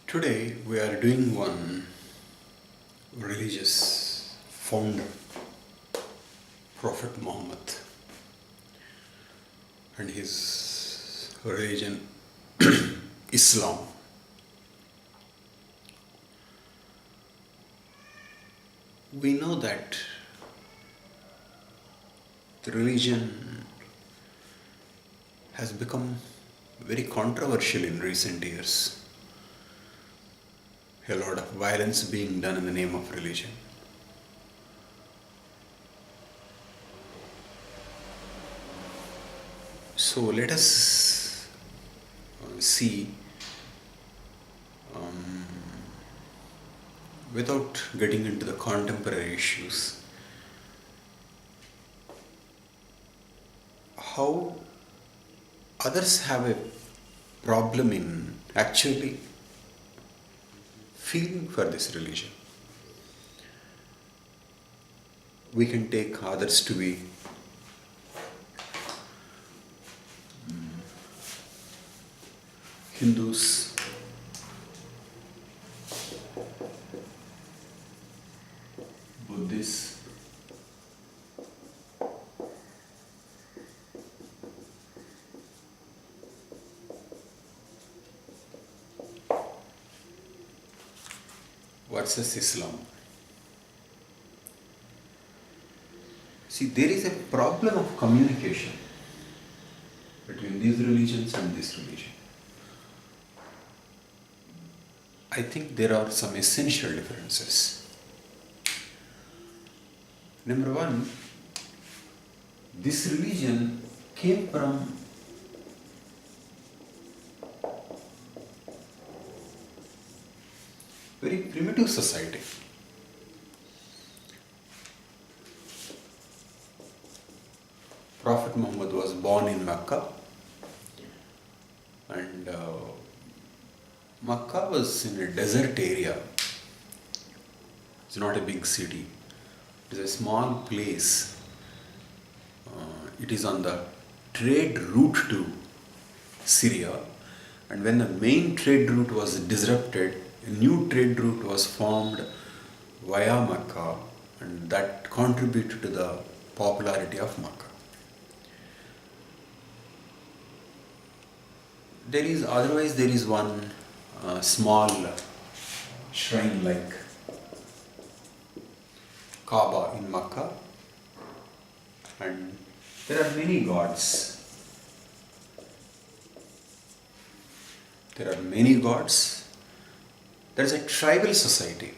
Today we are doing one religious founder, Prophet Muhammad, and his religion, Islam. We know that the religion has become very controversial in recent years. A lot of violence being done in the name of religion. So let us see, without getting into the contemporary issues, how others have a problem in actually feeling for this religion. We can take others to be Hindus, Buddhists, versus Islam. See, there is a problem of communication between these religions and this religion. I think there are some essential differences. Number one, this religion came from very primitive society. Prophet Muhammad was born in Mecca, and Makkah was in a desert area. It's not a big city. It is a small place. It is on the trade route to Syria. And when the main trade route was disrupted, a new trade route was formed via Makkah, and that contributed to the popularity of Makkah. There is one small shrine like Kaaba in Makkah, and there are many gods. There are many gods. There is a tribal society,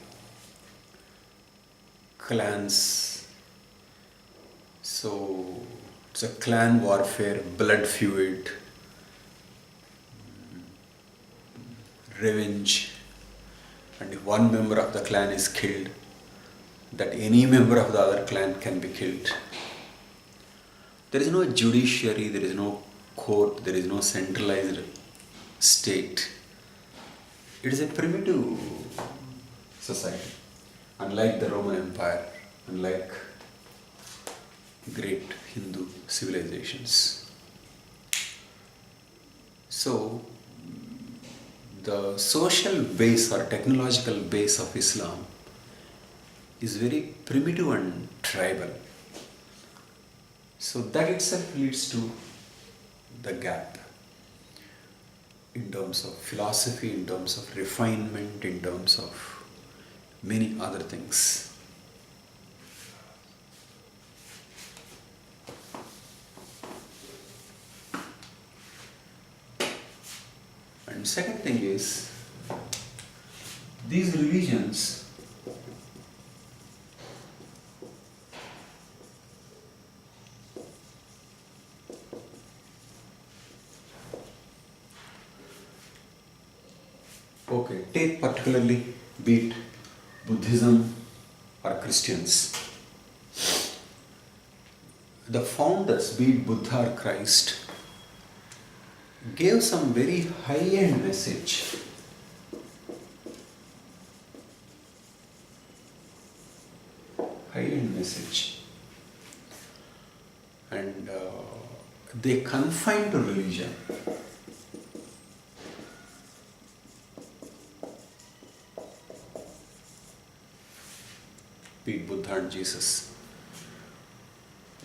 clans. So it's a clan warfare, blood feud, revenge, and if one member of the clan is killed, that any member of the other clan can be killed. There is no judiciary, there is no court, there is no centralized state. It is a primitive society, unlike the Roman Empire, unlike great Hindu civilizations. So, the social base or technological base of Islam is very primitive and tribal. So that itself leads to the gap in terms of philosophy, in terms of refinement, in terms of many other things. And second thing is, these religions take particularly be it Buddhism or Christians. The founders, be it Buddha or Christ, gave some very high-end message. High-end message. And they confined to religion. beat Buddha and Jesus.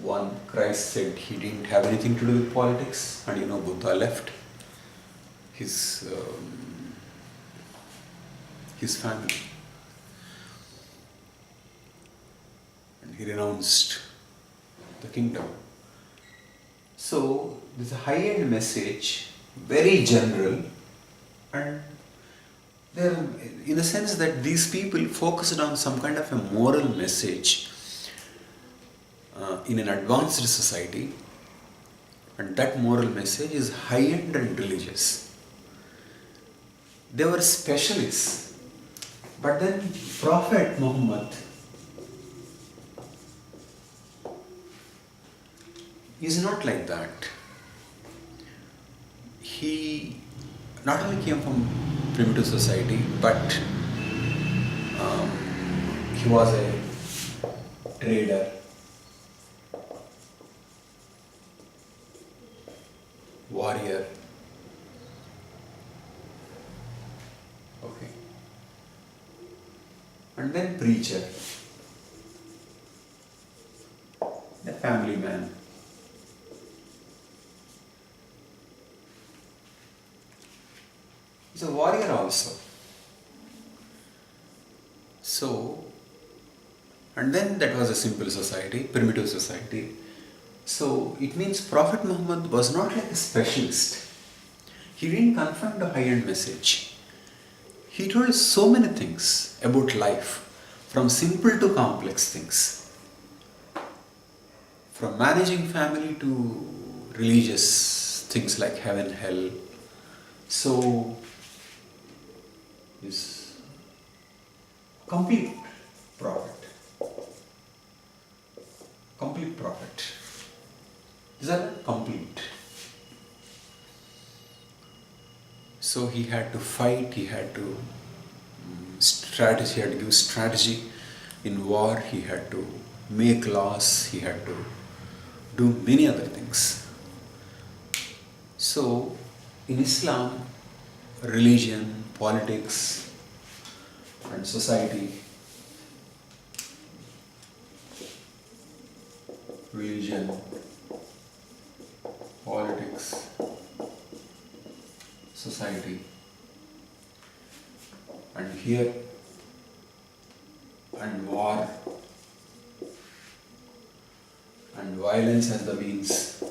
One, Christ said he didn't have anything to do with politics, and Buddha left his family, and he renounced the kingdom. So there's a high-end message, very general, and there, in the sense that these people focused on some kind of a moral message in an advanced society, and that moral message is high-end and religious. They were specialists, but then Prophet Muhammad is not like that. He not only came from primitive society, but he was a trader, warrior, okay, and then preacher, a family man. He's a warrior also. So, and then that was a simple society, primitive society. So it means Prophet Muhammad was not like a specialist. He didn't confront the high-end message. He told us so many things about life, from simple to complex things, from managing family to religious things like heaven, hell. So, is complete prophet. Complete prophet. These are complete. So he had to fight, he had to strategy, he had to give strategy in war, he had to make laws, he had to do many other things. So in Islam, religion, politics and society, religion, politics, society, and here, and war, and violence as the means.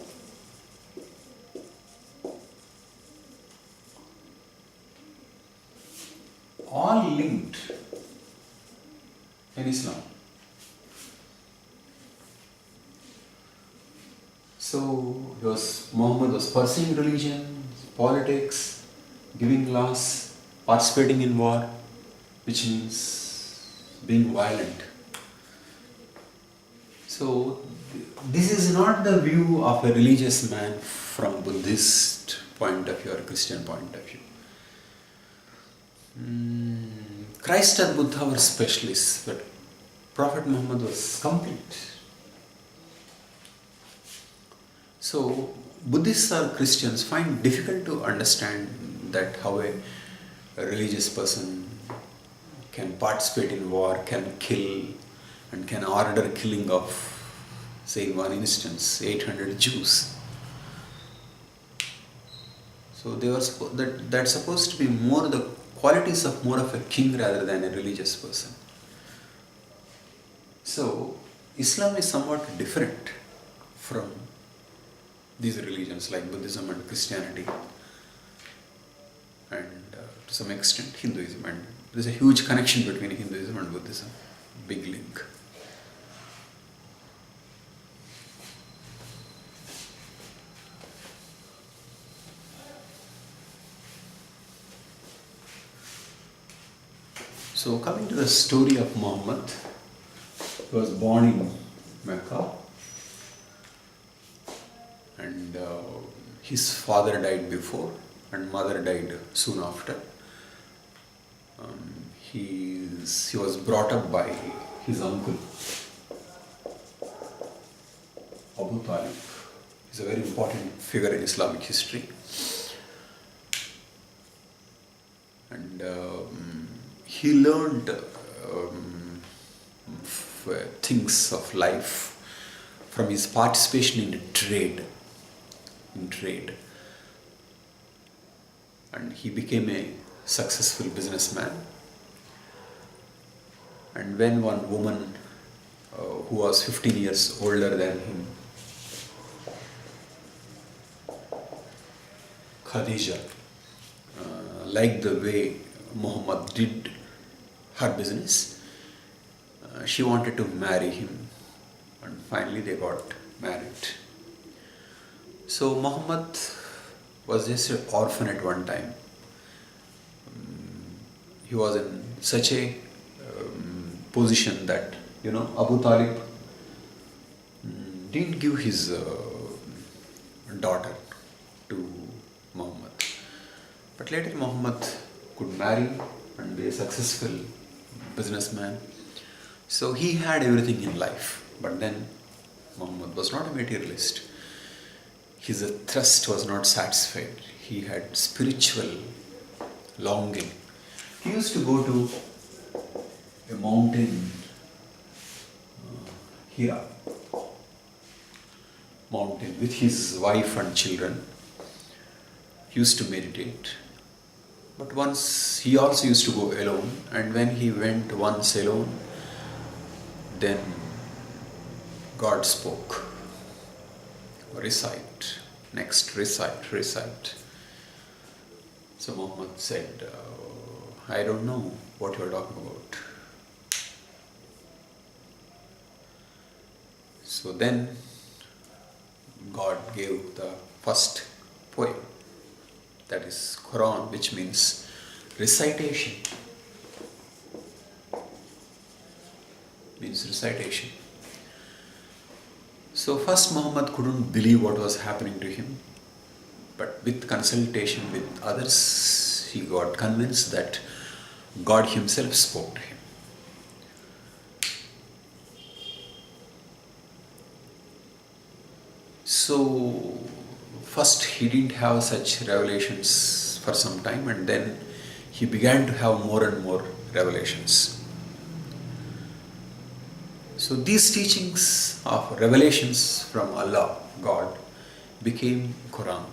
All linked in Islam. So Muhammad was pursuing religion, politics, giving laws, participating in war, which means being violent. So this is not the view of a religious man from Buddhist point of view or Christian point of view. Christ and Buddha were specialists, but Prophet Muhammad was complete. So Buddhists or Christians find difficult to understand that how a religious person can participate in war, can kill, and can order killing of, say in one instance, 800 Jews. So they were that's supposed to be more the qualities of more of a king rather than a religious person. So Islam is somewhat different from these religions like Buddhism and Christianity, and to some extent Hinduism, and there is a huge connection between Hinduism and Buddhism, big link. So coming to the story of Muhammad, he was born in Mecca, and his father died before and mother died soon after. He was brought up by his uncle, Abu Talib. He's a very important figure in Islamic history. And he learned things of life from his participation in trade. And he became a successful businessman. And when one woman who was 15 years older than him, Khadija, liked the way Muhammad did her business, she wanted to marry him, and finally they got married. So Muhammad was just an orphan at one time. He was in such a position that, Abu Talib didn't give his daughter to Muhammad. But later Muhammad could marry and be a successful businessman. So he had everything in life. But then Muhammad was not a materialist. His thirst was not satisfied. He had spiritual longing. He used to go to a mountain, Hira mountain, with his wife and children. He used to meditate. But once he also used to go alone, and when he went once alone, then God spoke. Recite. Next, recite. So Muhammad said, I don't know what you are talking about. So then God gave the first poem, that is Quran, which means recitation. So first Muhammad couldn't believe what was happening to him, but with consultation with others, he got convinced that God himself spoke to him. So first he didn't have such revelations for some time, and then he began to have more and more revelations. So these teachings of revelations from Allah, God, became Quran.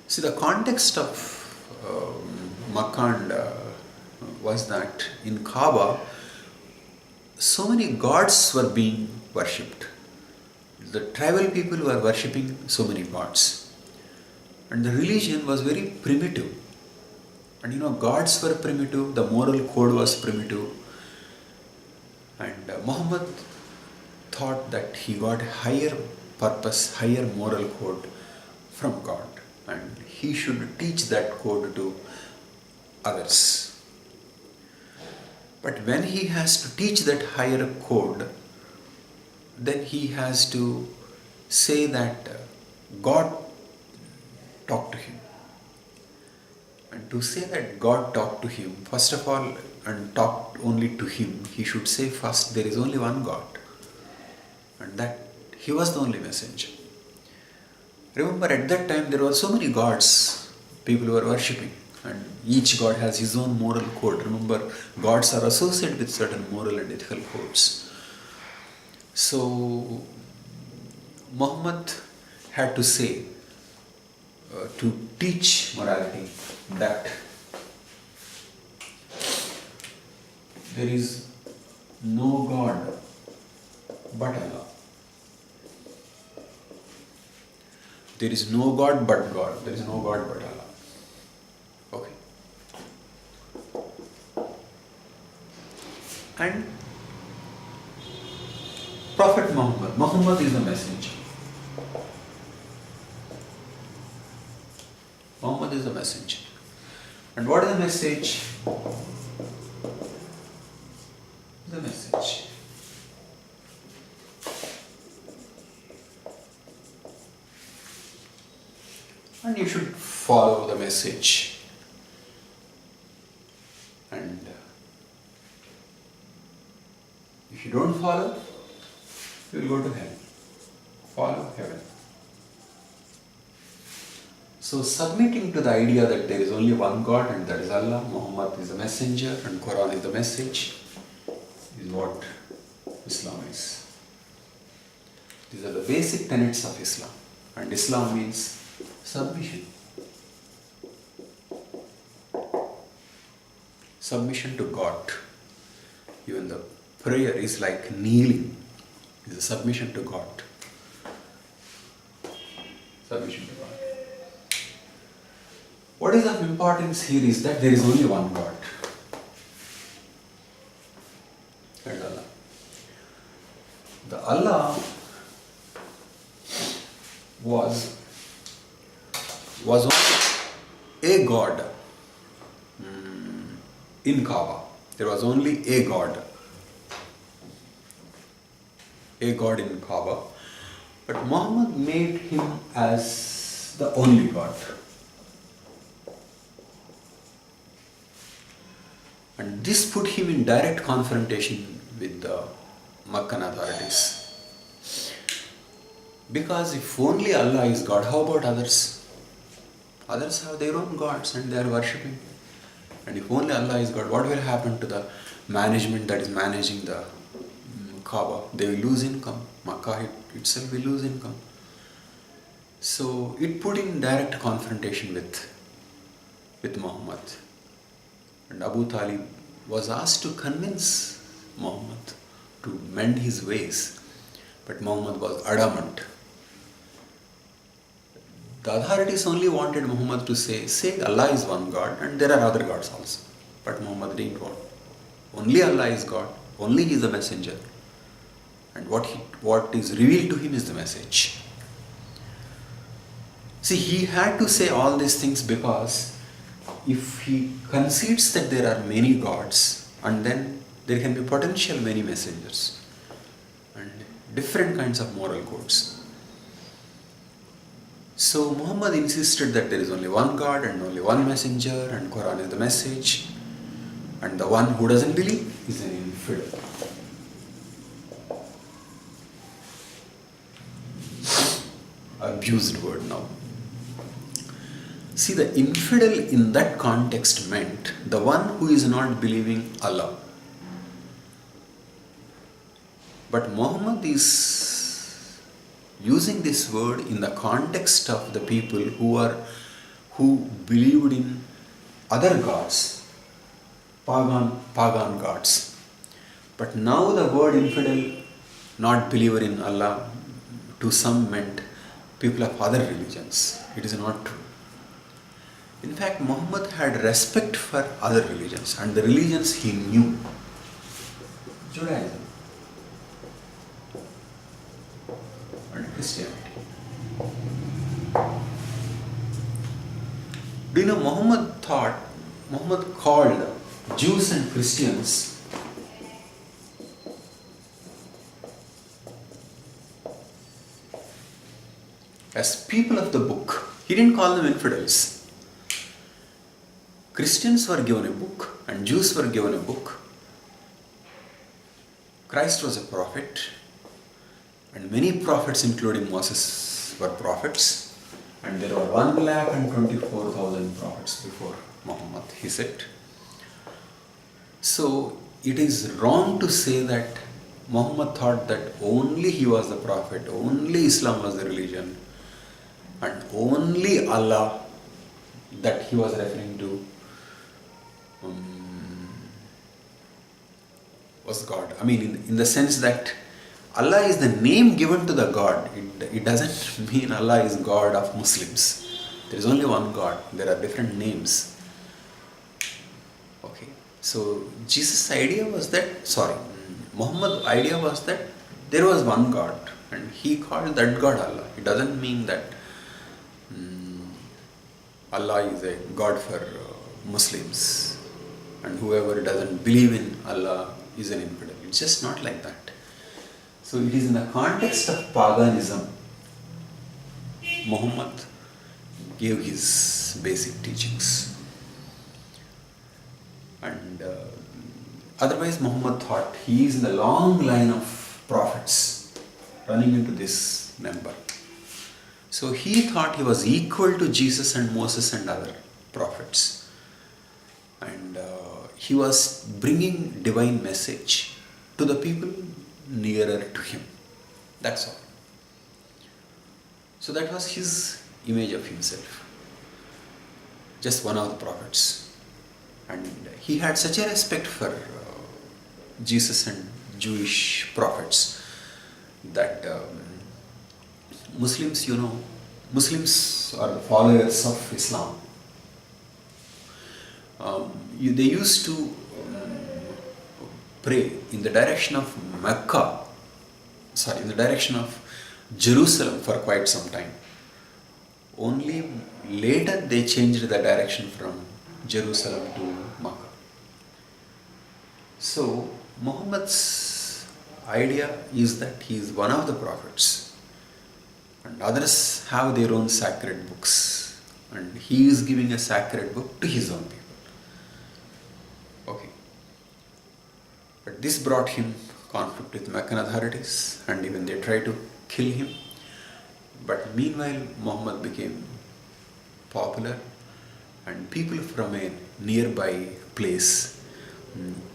See, the context of Makkah was that in Kaaba, so many gods were being worshipped. The tribal people were worshipping so many gods. And the religion was very primitive. And gods were primitive, the moral code was primitive. And Muhammad thought that he got higher purpose, higher moral code from God. And he should teach that code to others. But when he has to teach that higher code, then he has to say that God talked to him. And to say that God talked to him, first of all, and talked only to him, he should say first there is only one God. And that he was the only messenger. Remember, at that time there were so many gods people were worshipping, and each god has his own moral code. Remember, gods are associated with certain moral and ethical codes. So Muhammad had to say, to teach morality, that there is no God but Allah. There is no God but God. There is no God but Allah. Okay. And Prophet Muhammad is the messenger. Muhammad is the messenger. And what is the message? The message. And you should follow the message. And if you don't follow, you will go to hell. Follow heaven. So submitting to the idea that there is only one God and that is Allah, Muhammad is the messenger and Quran is the message, is what Islam is. These are the basic tenets of Islam. And Islam means submission. Submission to God. Even the prayer is like kneeling. It's a submission to God. Submission to God. What is of importance here is that there is only one God. And Allah. The Allah was only a God in Kaaba. There was only a God. A God in Kaaba. But Muhammad made him as the only God. And this put him in direct confrontation with the Meccan authorities. Because if only Allah is God, how about others? Others have their own gods and they are worshipping. And if only Allah is God, what will happen to the management that is managing the Kaaba? They will lose income. Makkah itself will lose income. So it put in direct confrontation with Muhammad. And Abu Talib was asked to convince Muhammad to mend his ways. But Muhammad was adamant. The authorities only wanted Muhammad to say Allah is one God and there are other gods also. But Muhammad didn't want. Only Allah is God. Only He is the messenger. And what is revealed to him is the message. See, he had to say all these things because if he concedes that there are many gods, and then there can be potential many messengers and different kinds of moral codes. So Muhammad insisted that there is only one God and only one messenger, and Quran is the message, and the one who doesn't believe is an infidel. Abused word now. See, the infidel in that context meant the one who is not believing Allah. But Muhammad is using this word in the context of the people who believed in other gods, pagan gods. But now the word infidel, not believer in Allah, to some meant people of other religions. It is not true. In fact, Muhammad had respect for other religions and the religions he knew. Judaism and Christianity. Do you know Muhammad called Jews and Christians as people of the book. He didn't call them infidels. Christians were given a book and Jews were given a book. Christ was a prophet and many prophets including Moses were prophets, and there were 124,000 prophets before Muhammad, he said. So it is wrong to say that Muhammad thought that only he was the prophet, only Islam was the religion, and only Allah that he was referring to was God. I mean, in the sense that Allah is the name given to the God. It doesn't mean Allah is God of Muslims. There is only one God. There are different names. Okay. So Jesus' idea was that, Muhammad's idea was that there was one God and he called that God Allah. It doesn't mean that Allah is a God for Muslims and whoever doesn't believe in Allah is an infidel. It's just not like that. So it is in the context of paganism Muhammad gave his basic teachings. And otherwise Muhammad thought he is in the long line of prophets running into this number. So he thought he was equal to Jesus and Moses and other prophets. And he was bringing divine message. to the people nearer to him. That's all. So that was his image of himself. Just one of the prophets. And he had such a respect for Jesus and Jewish prophets that Muslims are the followers of Islam. They used to pray in the direction of in the direction of Jerusalem for quite some time. Only later they changed the direction from Jerusalem to Makkah. So Muhammad's idea is that he is one of the prophets and others have their own sacred books, and he is giving a sacred book to his own people. Okay. But this brought him conflict with Meccan authorities, and even they tried to kill him. But meanwhile, Muhammad became popular, and people from a nearby place,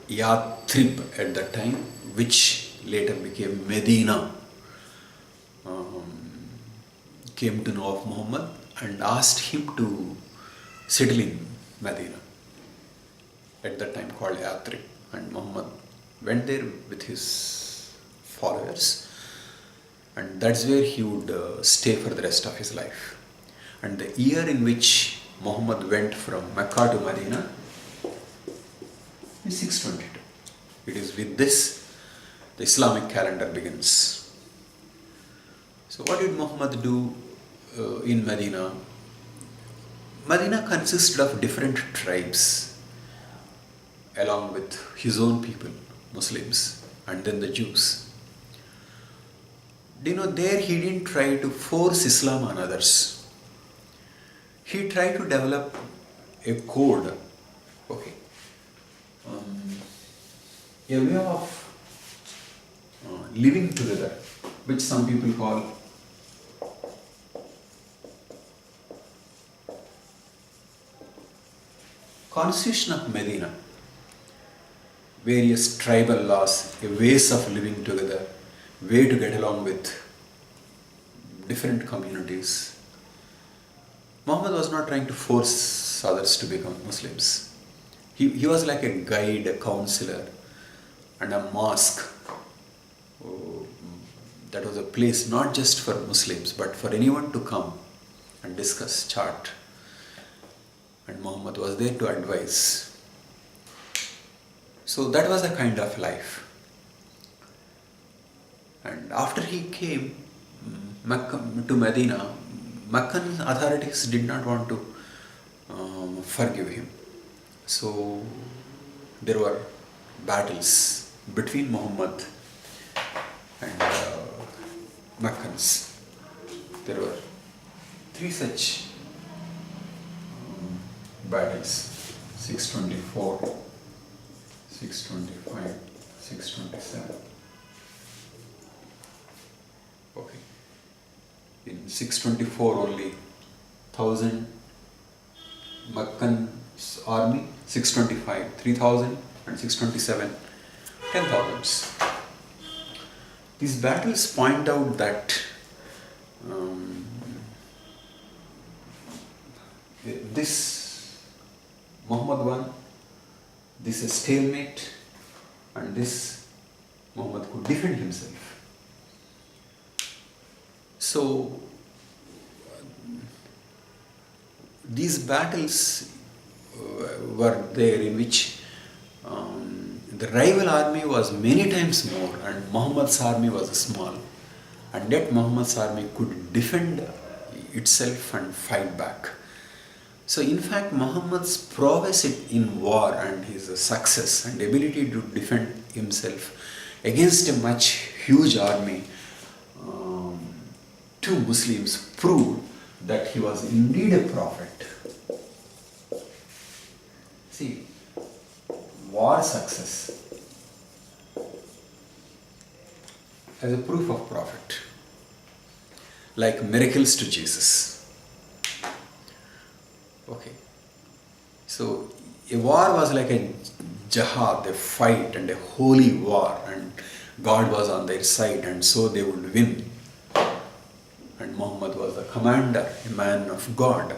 Yathrib at that time, which later became Medina, came to know of Muhammad and asked him to settle in Medina, at that time called Yathrib. And Muhammad went there with his followers, and that's where he would stay for the rest of his life. And the year in which Muhammad went from Mecca to Medina is 622. It is with this the Islamic calendar begins. So what did Muhammad do in Medina? Medina consisted of different tribes along with his own people, Muslims, and then the Jews. There he didn't try to force Islam on others. He tried to develop a code, a way of living together, which some people call Constitution of Medina. Various tribal laws, ways of living together, way to get along with different communities. Muhammad was not trying to force others to become Muslims. He was like a guide, a counselor, and a mosque. That was a place not just for Muslims, but for anyone to come and discuss, chat. And Muhammad was there to advise. So that was a kind of life. And after he came to Medina, Meccan authorities did not want to forgive him. So there were battles between Muhammad and Meccans. There were 3 such battles: 624, 625, 627. Okay. In 624 only 1,000 Meccan's army, 625 3,000, and 627 10,000. These battles point out that this Muhammad won, this is stalemate, and this Muhammad could defend himself. So these battles were there in which the rival army was many times more and Muhammad's army was small, and yet Muhammad's army could defend itself and fight back. So in fact, Muhammad's prowess in war and his success and ability to defend himself against a much huge army to Muslims proved that he was indeed a prophet. See, war success as a proof of prophet, like miracles to Jesus. Okay, so a war was like a jihad, a fight and a holy war, and God was on their side, and so they would win. And Muhammad was the commander, a man of God.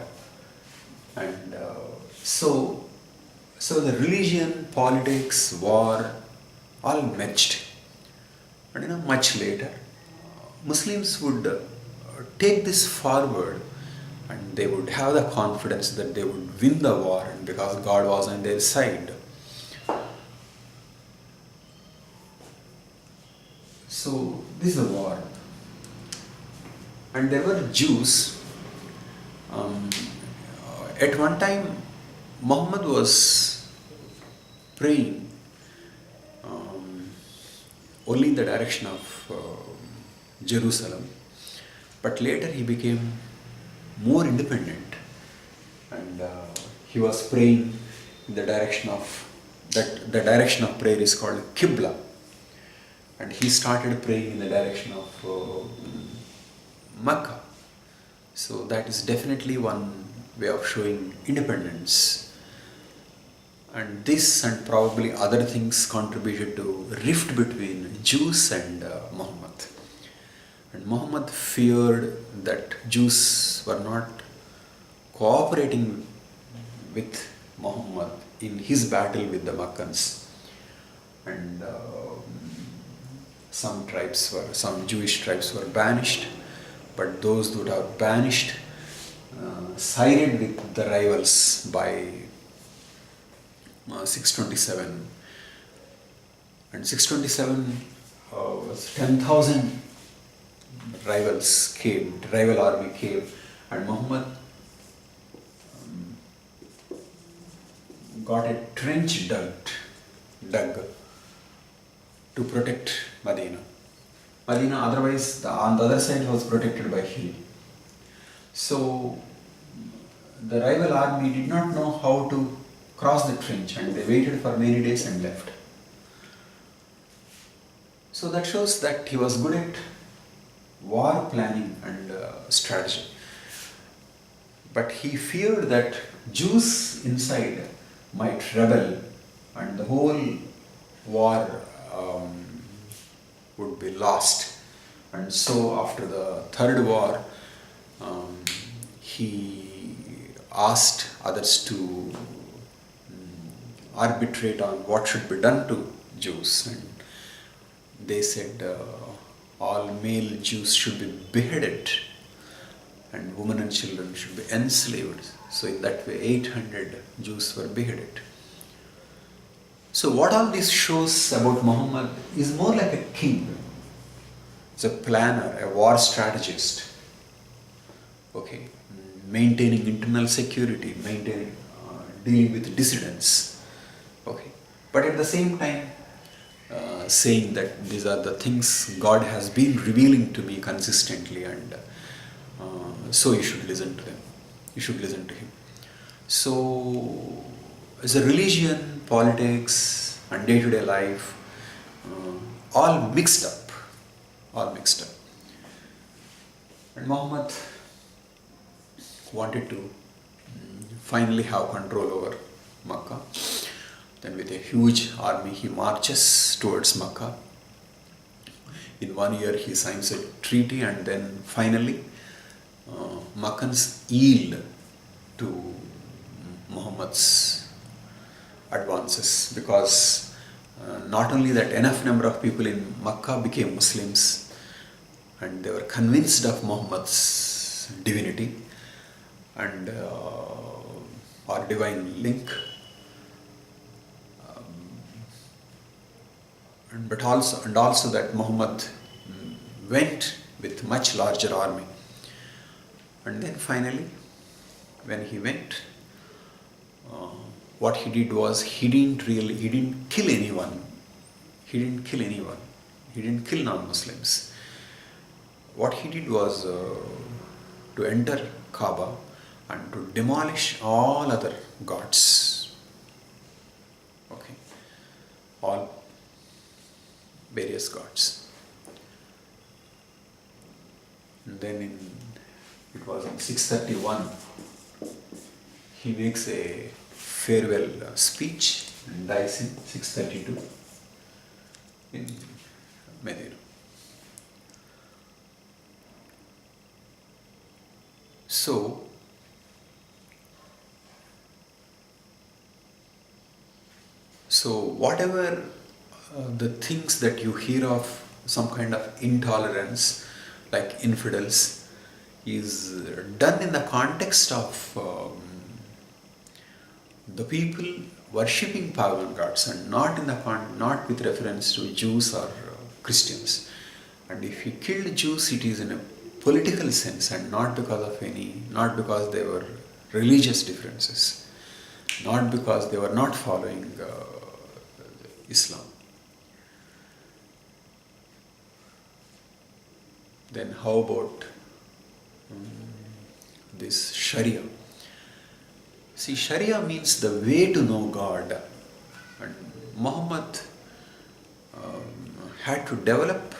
And so the religion, politics, war, all merged. And much later, Muslims would take this forward, and they would have the confidence that they would win the war, and because God was on their side. So this is a war. And there were Jews. At one time, Muhammad was praying only in the direction of Jerusalem, but later he became more independent, and he was praying in the direction of the direction of prayer is called Qibla, and he started praying in the direction of Mecca. So that is definitely one way of showing independence. And this and probably other things contributed to rift between Jews and Muhammad. And Muhammad feared that Jews were not cooperating with Muhammad in his battle with the Meccans. And some Jewish tribes were banished, but those that are banished sided with the rivals by 627. And 627 was 10,000 rival army came, and Muhammad got a trench dug to protect Medina. Medina otherwise on the other side was protected by hill. So the rival army did not know how to cross the trench, and they waited for many days and left. So that shows that he was good at war planning and strategy. But he feared that Jews inside might rebel, and the whole war would be lost. And so after the third war, he asked others to arbitrate on what should be done to Jews, and they said all male Jews should be beheaded and women and children should be enslaved. So in that way 800 Jews were beheaded. So what all this shows about Muhammad is more like a king. He's a planner, a war strategist. Okay, maintaining internal security, dealing with dissidents. Okay, but at the same time saying that these are the things God has been revealing to me consistently, and so you should listen to them. You should listen to him. So as a religion, politics, and day-to-day life, all mixed up. And Muhammad wanted to finally have control over Makkah. Then with a huge army he marches towards Makkah. In 1 year he signs a treaty, and then finally Makkans yield to Muhammad's advances, because not only that, enough number of people in Makkah became Muslims and they were convinced of Muhammad's divinity and or divine link, but also that Muhammad went with much larger army. And then finally, when he went, what he did was he didn't kill anyone. He didn't kill non-Muslims. What he did was to enter Kaaba and to demolish all other gods. Okay, all various gods. And then it was in 631, he makes a farewell speech and dies in 632 in Medina. So, whatever the things that you hear of, some kind of intolerance, like infidels, is done in the context of the people worshipping pagan gods, and not not with reference to Jews or Christians. And if you killed Jews, it is in a political sense, and not because they were religious differences, not because they were not following Islam. Then how about this Sharia? See, Sharia means the way to know God, and Muhammad had to develop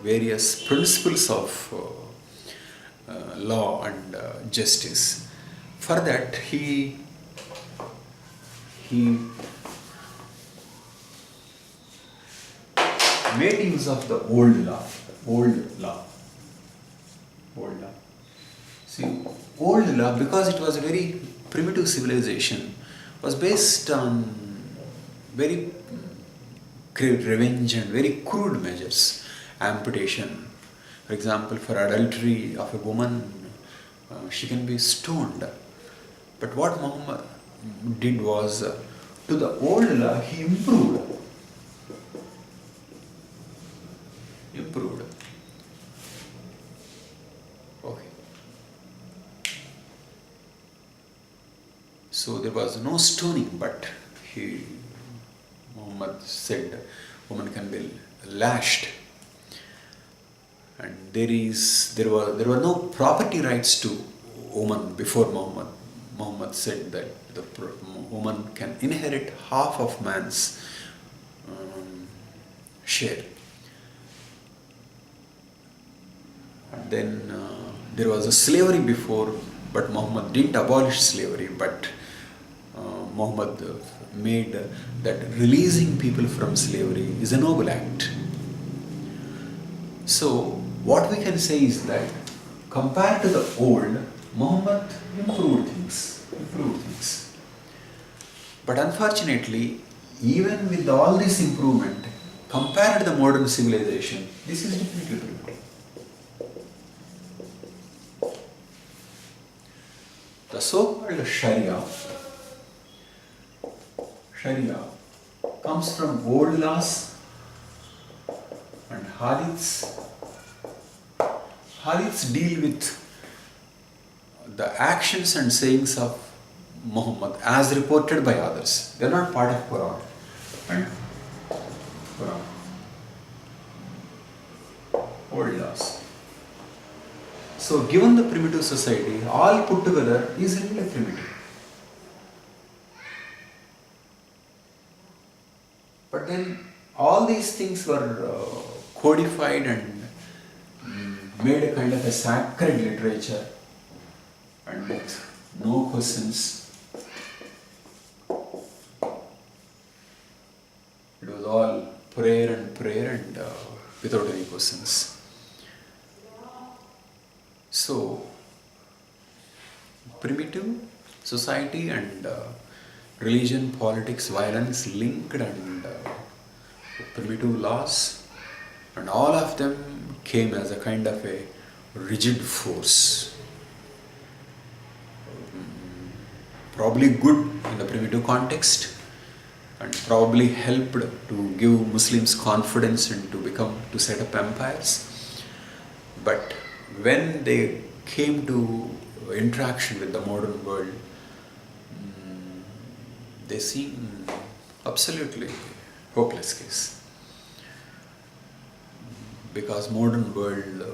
various principles of law and justice. For that, he made use of the old law. See, old law, because it was a very primitive civilization, was based on very great revenge and very crude measures. Amputation, for example, for adultery of a woman, she can be stoned. But what Muhammad did was, to the old law, he improved. Okay. So there was no stoning, but Muhammad said woman can be lashed, and there were no property rights to woman before Muhammad. Muhammad said that the woman can inherit half of man's share. And then there was a slavery before, but Muhammad didn't abolish slavery, but Muhammad made that releasing people from slavery is a noble act. So what we can say is that compared to the old, Muhammad improved things. But unfortunately, even with all this improvement, compared to the modern civilization, this is definitely primitive. The so-called Sharia comes from old laws and hadiths. Hadiths deal with the actions and sayings of Muhammad as reported by others. They are not part of Quran. And old laws. So given the primitive society, all put together is really primitive. But then all these things were codified and made a kind of a sacred literature, and with no questions. It was all prayer and without any questions. So, primitive society and religion, politics, violence linked, and primitive laws, and all of them came as a kind of a rigid force. Probably good in the primitive context, and probably helped to give Muslims confidence and to set up empires. But when they came to interaction with the modern world, they seem absolutely hopeless case. Because modern world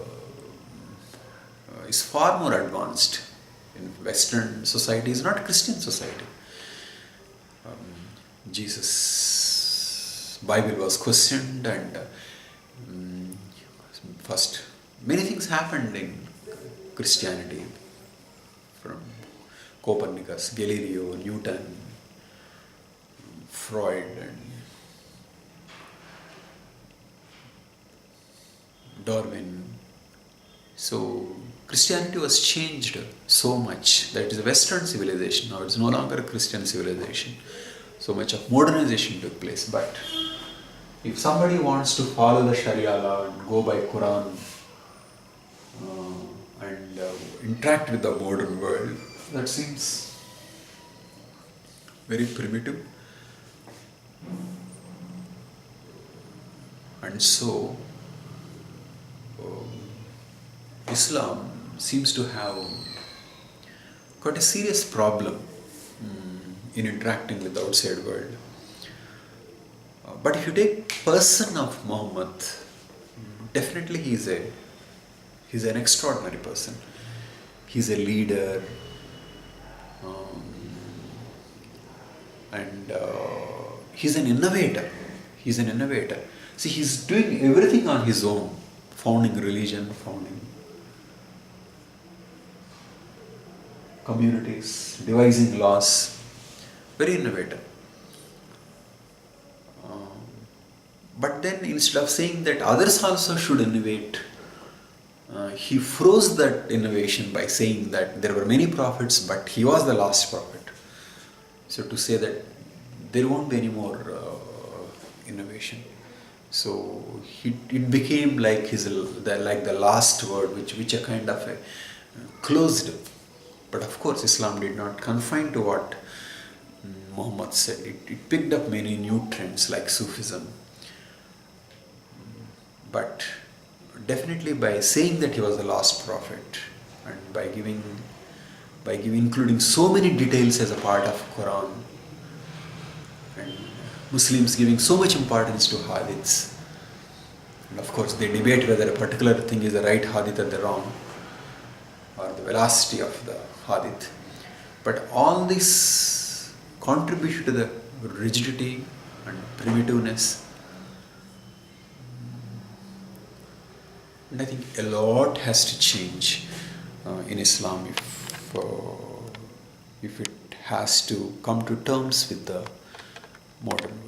is far more advanced. In Western society is not Christian society. Jesus' Bible was questioned, and first many things happened in Christianity, from Copernicus, Galileo, Newton, Freud and Darwin. So Christianity was changed so much that it is a Western civilization. Now it's no longer a Christian civilization. So much of modernization took place. But if somebody wants to follow the Sharia law and go by Quran and interact with the modern world, that seems very primitive. And so Islam seems to have got a serious problem in interacting with the outside world. But if you take person of Muhammad, definitely he's an extraordinary person. He's a leader, and he's an innovator. He's an innovator. See, he's doing everything on his own, founding religion, founding communities, devising laws, very innovative. But then instead of saying that others also should innovate, he froze that innovation by saying that there were many prophets, but he was the last prophet. So to say that there won't be any more innovation. So it became like the last word, which a kind of a closed. But of course, Islam did not confine to what Muhammad said. It picked up many new trends like Sufism. But definitely by saying that he was the last prophet and by including so many details as a part of Quran, and Muslims giving so much importance to hadiths, and of course they debate whether a particular thing is the right hadith or the wrong, or the velocity of the hadith. But all this contributed to the rigidity and primitiveness. And I think a lot has to change in Islam if it has to come to terms with the modern world.